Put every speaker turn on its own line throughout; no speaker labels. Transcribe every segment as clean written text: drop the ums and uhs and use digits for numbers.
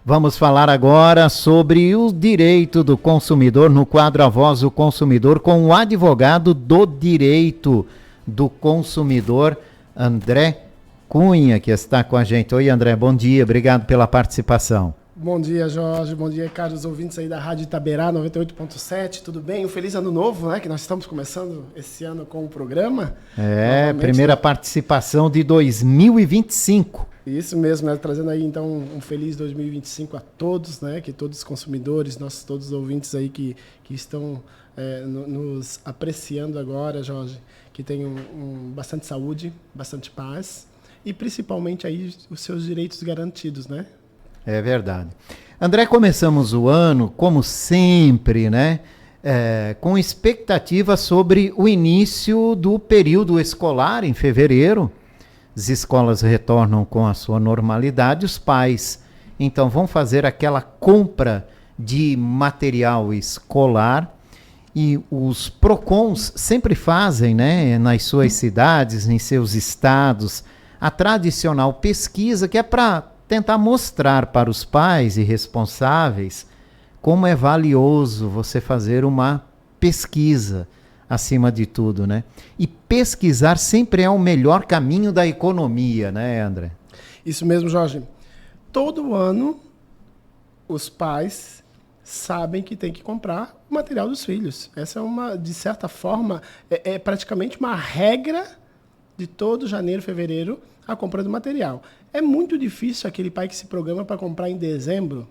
Vamos falar agora sobre o direito do consumidor no quadro A Voz do Consumidor com o advogado do direito do consumidor, André Cunha, que está com a gente. Oi, André, bom dia, obrigado pela participação.
Bom dia, Jorge, bom dia, caros ouvintes aí da Rádio Itaberá 98.7, tudo bem? Um feliz ano novo, né, que nós estamos começando esse ano com o programa.
Primeira participação de 2025.
Isso mesmo, né? Trazendo aí então um feliz 2025 a todos, né? Que todos os consumidores, todos os ouvintes aí que estão nos apreciando agora, Jorge, que tenham bastante saúde, bastante paz e principalmente aí os seus direitos garantidos, né?
É verdade. André, começamos o ano, como sempre, né? Com expectativa sobre o início do período escolar em fevereiro. As escolas retornam com a sua normalidade, os pais, então, vão fazer aquela compra de material escolar e os PROCONs sempre fazem, né, nas suas cidades, em seus estados, a tradicional pesquisa que é para tentar mostrar para os pais e responsáveis como é valioso você fazer uma pesquisa acima de tudo, né? E pesquisar sempre é o melhor caminho da economia, né, André?
Isso mesmo, Jorge. Todo ano, os pais sabem que tem que comprar o material dos filhos. Essa é de certa forma, é praticamente uma regra de todo janeiro, fevereiro, a compra do material. É muito difícil aquele pai que se programa para comprar em dezembro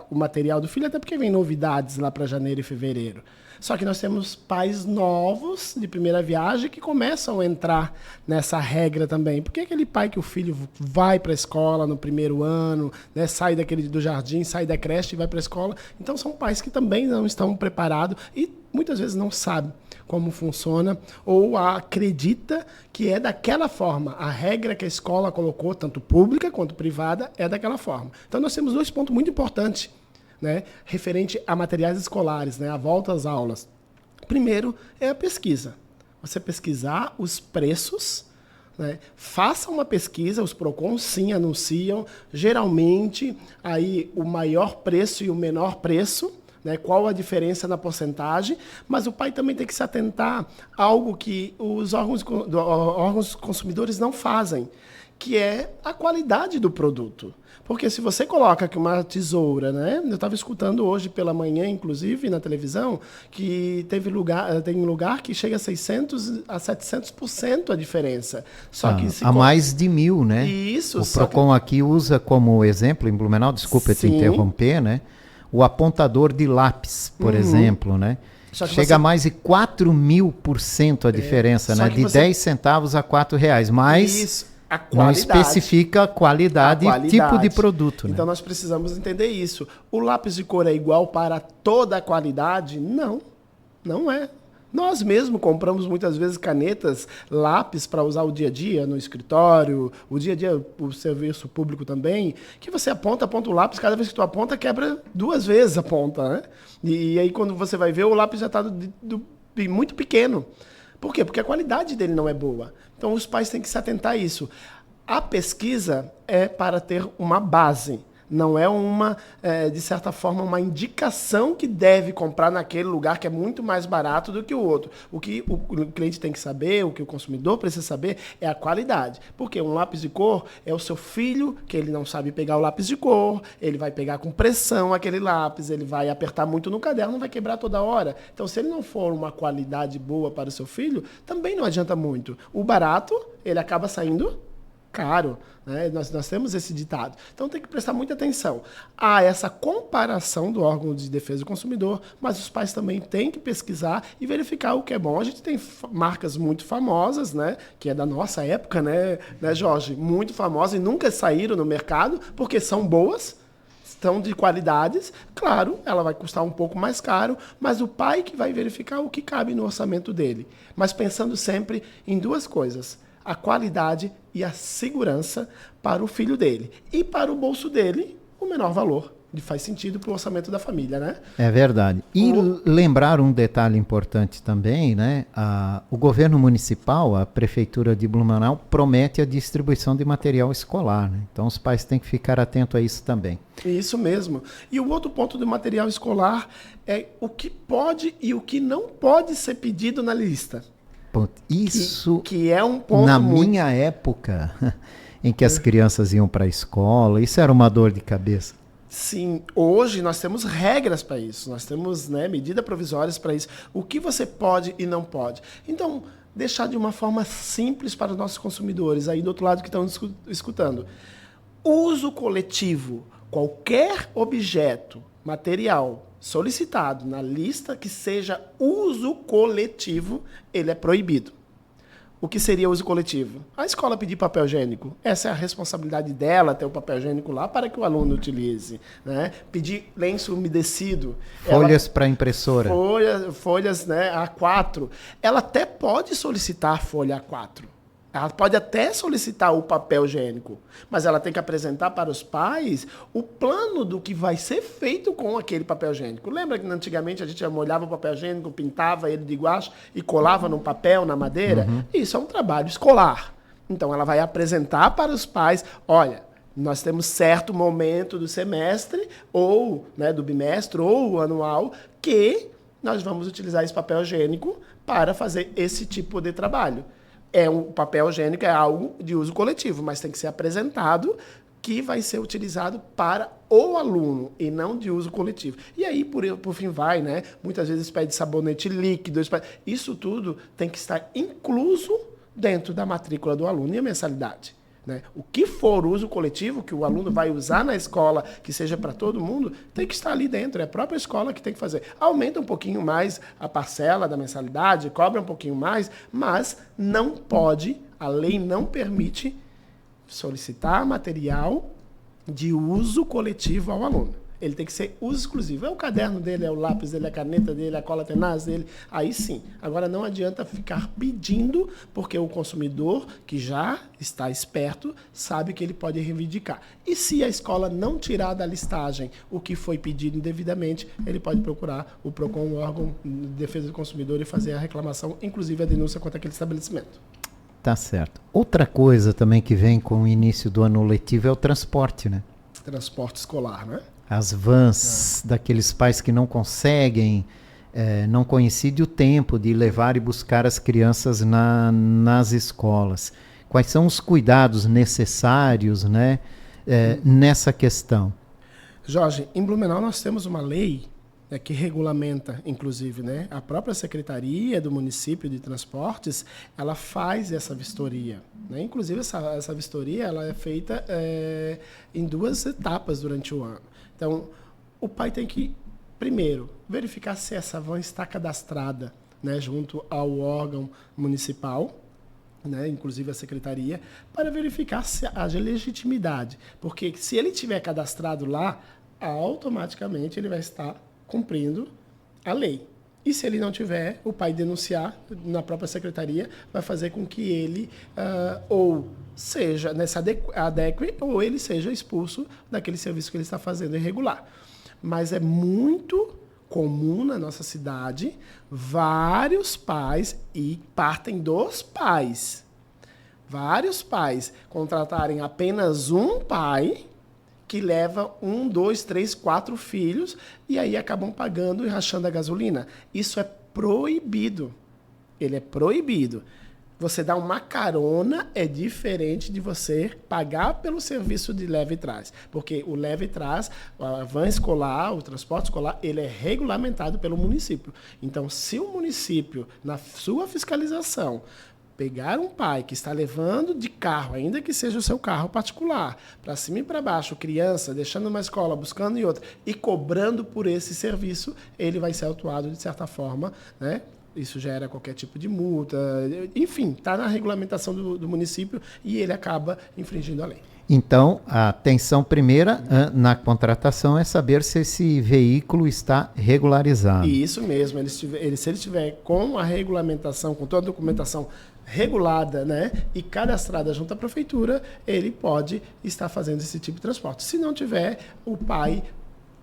o material do filho, até porque vem novidades lá para janeiro e fevereiro. Só que nós temos pais novos de primeira viagem que começam a entrar nessa regra também. Porque aquele pai que o filho vai para a escola no primeiro ano, né, sai do jardim, sai da creche e vai para a escola. Então são pais que também não estão preparados e muitas vezes não sabem como funciona ou acredita que é daquela forma. A regra que a escola colocou, tanto pública quanto privada, é daquela forma. Então nós temos dois pontos muito importantes, né, referente a materiais escolares, né, a volta às aulas. Primeiro é a pesquisa. Você pesquisar os preços, né, faça uma pesquisa, os PROCONs sim anunciam, geralmente aí o maior preço e o menor preço, né, qual a diferença na porcentagem, mas o pai também tem que se atentar a algo que os órgãos consumidores não fazem, que é a qualidade do produto. Porque se você coloca aqui uma tesoura, né? Eu estava escutando hoje pela manhã, inclusive, na televisão, que tem lugar que chega a 600% a 700% a diferença. Só que
a mais de 1.000, né?
Isso.
O PROCON aqui usa como exemplo, em Blumenau, desculpa te interromper, né? O apontador de lápis, por exemplo, né? Chega a mais de 4.000% a diferença, né? De 10 centavos a R$4, mas...
Isso.
Não especifica a qualidade e tipo de produto.
Então,
né?
Nós precisamos entender isso. O lápis de cor é igual para toda a qualidade? Não, não é. Nós mesmos compramos muitas vezes canetas, lápis para usar o dia a dia no escritório, o dia a dia, o serviço público também, que você aponta o lápis, cada vez que tu aponta, quebra 2 vezes a ponta, né? E aí quando você vai ver, o lápis já está muito pequeno. Por quê? Porque a qualidade dele não é boa. Então, os pais têm que se atentar a isso. A pesquisa é para ter uma base. Não é de certa forma, uma indicação que deve comprar naquele lugar que é muito mais barato do que o outro. O que o cliente tem que saber, o que o consumidor precisa saber é a qualidade. Porque um lápis de cor é o seu filho, que ele não sabe pegar o lápis de cor, ele vai pegar com pressão aquele lápis, ele vai apertar muito no caderno, não vai quebrar toda hora. Então, se ele não for uma qualidade boa para o seu filho, também não adianta muito. O barato, ele acaba saindo caro, né? Nós temos esse ditado. Então tem que prestar muita atenção. Há essa comparação do órgão de defesa do consumidor, mas os pais também têm que pesquisar e verificar o que é bom. A gente tem marcas muito famosas, né? Que é da nossa época, né, Jorge? Muito famosas e nunca saíram no mercado porque são boas, estão de qualidades. Claro, ela vai custar um pouco mais caro, mas o pai que vai verificar o que cabe no orçamento dele. Mas pensando sempre em 2 coisas: a qualidade e a segurança para o filho dele. E para o bolso dele, o menor valor. E faz sentido para o orçamento da família, né?
É verdade. E lembrar um detalhe importante também, né? O governo municipal, a prefeitura de Blumenau, promete a distribuição de material escolar, né? Então os pais têm que ficar atentos a isso também.
Isso mesmo. E o outro ponto do material escolar é o que pode e o que não pode ser pedido na lista.
Isso
que é um ponto
na minha época, em que as crianças iam para a escola, isso era uma dor de cabeça.
Sim, hoje nós temos regras para isso, nós temos, né, medidas provisórias para isso. O que você pode e não pode. Então, deixar de uma forma simples para os nossos consumidores, aí do outro lado que estão escutando. Uso coletivo, qualquer objeto, material solicitado na lista que seja uso coletivo, ele é proibido. O que seria uso coletivo? A escola pedir papel higiênico. Essa é a responsabilidade dela, ter o papel higiênico lá para que o aluno utilize. Né? Pedir lenço umedecido.
Folhas para impressora.
Folhas, né, A4. Ela até pode solicitar folha A4. Ela pode até solicitar o papel higiênico, mas ela tem que apresentar para os pais o plano do que vai ser feito com aquele papel higiênico. Lembra que antigamente a gente molhava o papel higiênico, pintava ele de guache e colava no papel, na madeira? Uhum. Isso é um trabalho escolar. Então ela vai apresentar para os pais, olha, nós temos certo momento do semestre, ou, né, do bimestre, ou anual, que nós vamos utilizar esse papel higiênico para fazer esse tipo de trabalho. O papel higiênico é algo de uso coletivo, mas tem que ser apresentado que vai ser utilizado para o aluno e não de uso coletivo. E aí, por fim, vai, né? Muitas vezes pede sabonete líquido. Isso tudo tem que estar incluso dentro da matrícula do aluno e a mensalidade. Né? O que for uso coletivo, que o aluno vai usar na escola, que seja para todo mundo, tem que estar ali dentro. É a própria escola que tem que fazer. Aumenta um pouquinho mais a parcela da mensalidade, cobra um pouquinho mais, mas não pode, a lei não permite solicitar material de uso coletivo ao aluno. Ele tem que ser uso exclusivo. É o caderno dele, é o lápis dele, é a caneta dele, é a cola tenaz dele. Aí sim. Agora não adianta ficar pedindo, porque o consumidor, que já está esperto, sabe que ele pode reivindicar. E se a escola não tirar da listagem o que foi pedido indevidamente, ele pode procurar o PROCON, o órgão de defesa do consumidor, e fazer a reclamação, inclusive a denúncia contra aquele estabelecimento.
Tá certo. Outra coisa também que vem com o início do ano letivo é o transporte, né?
Transporte escolar, né?
As vans daqueles pais que não conseguem, não coincidem o tempo de levar e buscar as crianças nas escolas. Quais são os cuidados necessários, né, nessa questão?
Jorge, em Blumenau nós temos uma lei, né, que regulamenta, inclusive, né, a própria Secretaria do Município de Transportes, ela faz essa vistoria. Né? Inclusive, essa vistoria ela é feita em 2 etapas durante o ano. Então, o pai tem que, primeiro, verificar se essa van está cadastrada, né, junto ao órgão municipal, né, inclusive a secretaria, para verificar se haja legitimidade. Porque se ele tiver cadastrado lá, automaticamente ele vai estar cumprindo a lei. E se ele não tiver, o pai denunciar na própria secretaria vai fazer com que ele ou seja, né, se adeque ou ele seja expulso daquele serviço que ele está fazendo irregular. Mas é muito comum na nossa cidade vários pais, e partem dos pais, vários pais contratarem apenas um pai que leva 1, 2, 3, 4 filhos e aí acabam pagando e rachando a gasolina. Isso é proibido. Ele é proibido. Você dar uma carona é diferente de você pagar pelo serviço de leve e trás. Porque o leve e trás, a van escolar, o transporte escolar, ele é regulamentado pelo município. Então, se o município, na sua fiscalização, pegar um pai que está levando de carro, ainda que seja o seu carro particular, para cima e para baixo, criança, deixando uma escola, buscando em outra, e cobrando por esse serviço, ele vai ser autuado de certa forma, né? Isso gera qualquer tipo de multa, enfim, está na regulamentação do município e ele acaba infringindo a lei.
Então, a atenção primeira na contratação é saber se esse veículo está regularizado.
Isso mesmo, se ele estiver com a regulamentação, com toda a documentação regulada, né, e cadastrada junto à prefeitura, ele pode estar fazendo esse tipo de transporte. Se não tiver, o pai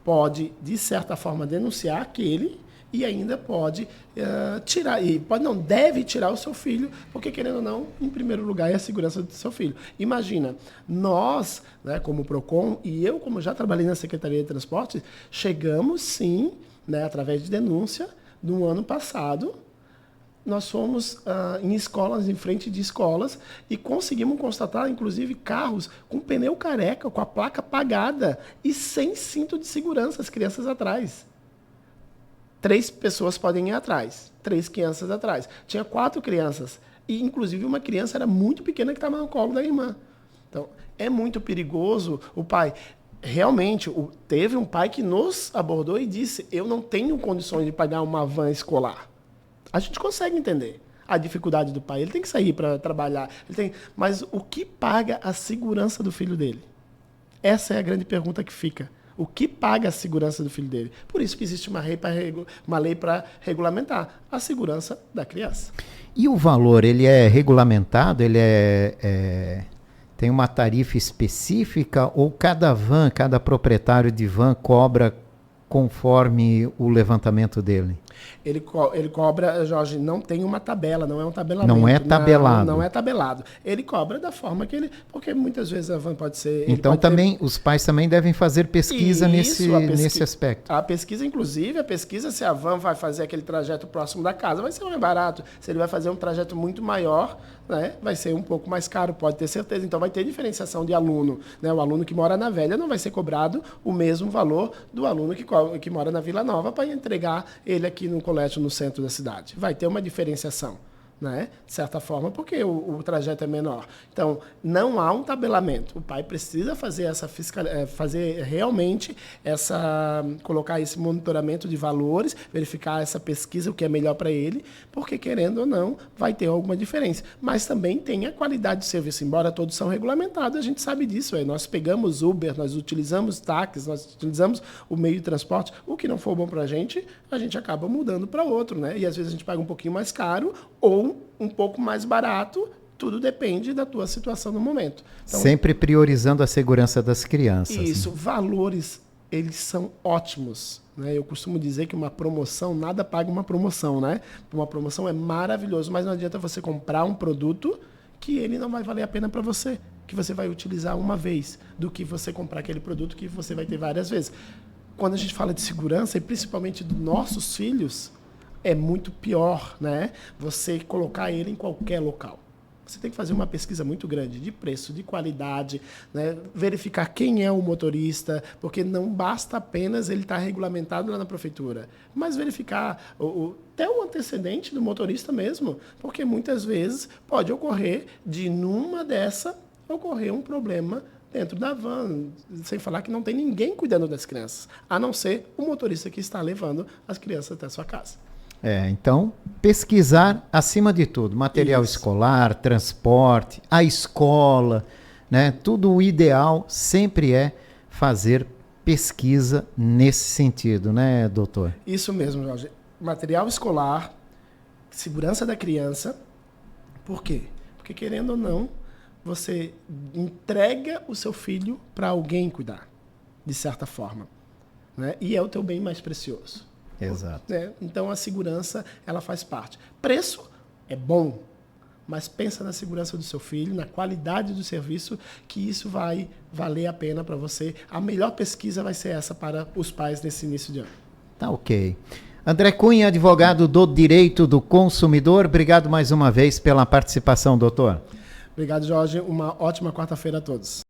pode, de certa forma, denunciar aquele e ainda pode tirar, e deve tirar o seu filho, porque, querendo ou não, em primeiro lugar é a segurança do seu filho. Imagina, nós, né, como Procon, e eu, como já trabalhei na Secretaria de Transportes, chegamos, sim, né, através de denúncia, no ano passado, nós fomos em escolas, em frente de escolas, e conseguimos constatar, inclusive, carros com pneu careca, com a placa apagada e sem cinto de segurança, as crianças atrás. 3 pessoas podem ir atrás, 3 crianças atrás. Tinha 4 crianças, e inclusive uma criança era muito pequena que estava no colo da irmã. Então, é muito perigoso o pai. Realmente, teve um pai que nos abordou e disse: eu não tenho condições de pagar uma van escolar. A gente consegue entender a dificuldade do pai. Ele tem que sair para trabalhar. Mas o que paga a segurança do filho dele? Essa é a grande pergunta que fica. O que paga a segurança do filho dele? Por isso que existe uma lei para regulamentar a segurança da criança.
E o valor, ele é regulamentado? Ele tem uma tarifa específica ou cada proprietário de van cobra conforme o levantamento dele?
Ele cobra, Jorge, não tem uma tabela, não é um tabelamento.
Não é tabelado.
Não é tabelado. Ele cobra da forma que ele... Porque muitas vezes a van pode ser...
Então também os pais também devem fazer pesquisa nesse aspecto.
A pesquisa, inclusive, se a van vai fazer aquele trajeto próximo da casa, vai ser mais barato. Se ele vai fazer um trajeto muito maior, né, vai ser um pouco mais caro, pode ter certeza. Então vai ter diferenciação de aluno. Né? O aluno que mora na Velha não vai ser cobrado o mesmo valor do aluno que mora na Vila Nova para entregar ele aqui no colégio no centro da cidade. Vai ter uma diferenciação, né? De certa forma, porque o trajeto é menor. Então, não há um tabelamento. O pai precisa fazer fazer realmente colocar esse monitoramento de valores, verificar essa pesquisa, o que é melhor para ele, porque, querendo ou não, vai ter alguma diferença. Mas também tem a qualidade de serviço. Embora todos são regulamentados, a gente sabe disso. Nós pegamos Uber, nós utilizamos táxis, nós utilizamos o meio de transporte. O que não for bom para a gente acaba mudando para outro, né? E às vezes a gente paga um pouquinho mais caro ou um pouco mais barato, tudo depende da tua situação no momento. Então,
sempre priorizando a segurança das crianças.
Isso,
né?
Valores, eles são ótimos. Né? Eu costumo dizer que uma promoção, nada paga uma promoção, né? Uma promoção é maravilhoso, mas não adianta você comprar um produto que ele não vai valer a pena para você, que você vai utilizar uma vez, do que você comprar aquele produto que você vai ter várias vezes. Quando a gente fala de segurança, e principalmente dos nossos filhos, é muito pior, né? Você colocar ele em qualquer local. Você tem que fazer uma pesquisa muito grande de preço, de qualidade, né? Verificar quem é o motorista, porque não basta apenas ele estar regulamentado lá na prefeitura, mas verificar até o antecedente do motorista mesmo, porque muitas vezes pode ocorrer ocorrer um problema dentro da van, sem falar que não tem ninguém cuidando das crianças, a não ser o motorista que está levando as crianças até a sua casa.
Então, pesquisar acima de tudo, material escolar, transporte, a escola, né? Tudo o ideal sempre é fazer pesquisa nesse sentido, né, doutor?
Isso mesmo, Jorge. Material escolar, segurança da criança. Por quê? Porque, querendo ou não, você entrega o seu filho para alguém cuidar, de certa forma, né? E é o teu bem mais precioso.
Exato.
Então a segurança, ela faz parte. Preço é bom, mas pensa na segurança do seu filho, na qualidade do serviço, que isso vai valer a pena para você. A melhor pesquisa vai ser essa para os pais nesse início de ano.
Tá ok. André Cunha, advogado do Direito do Consumidor, obrigado mais uma vez pela participação, doutor.
Obrigado, Jorge. Uma ótima quarta-feira a todos.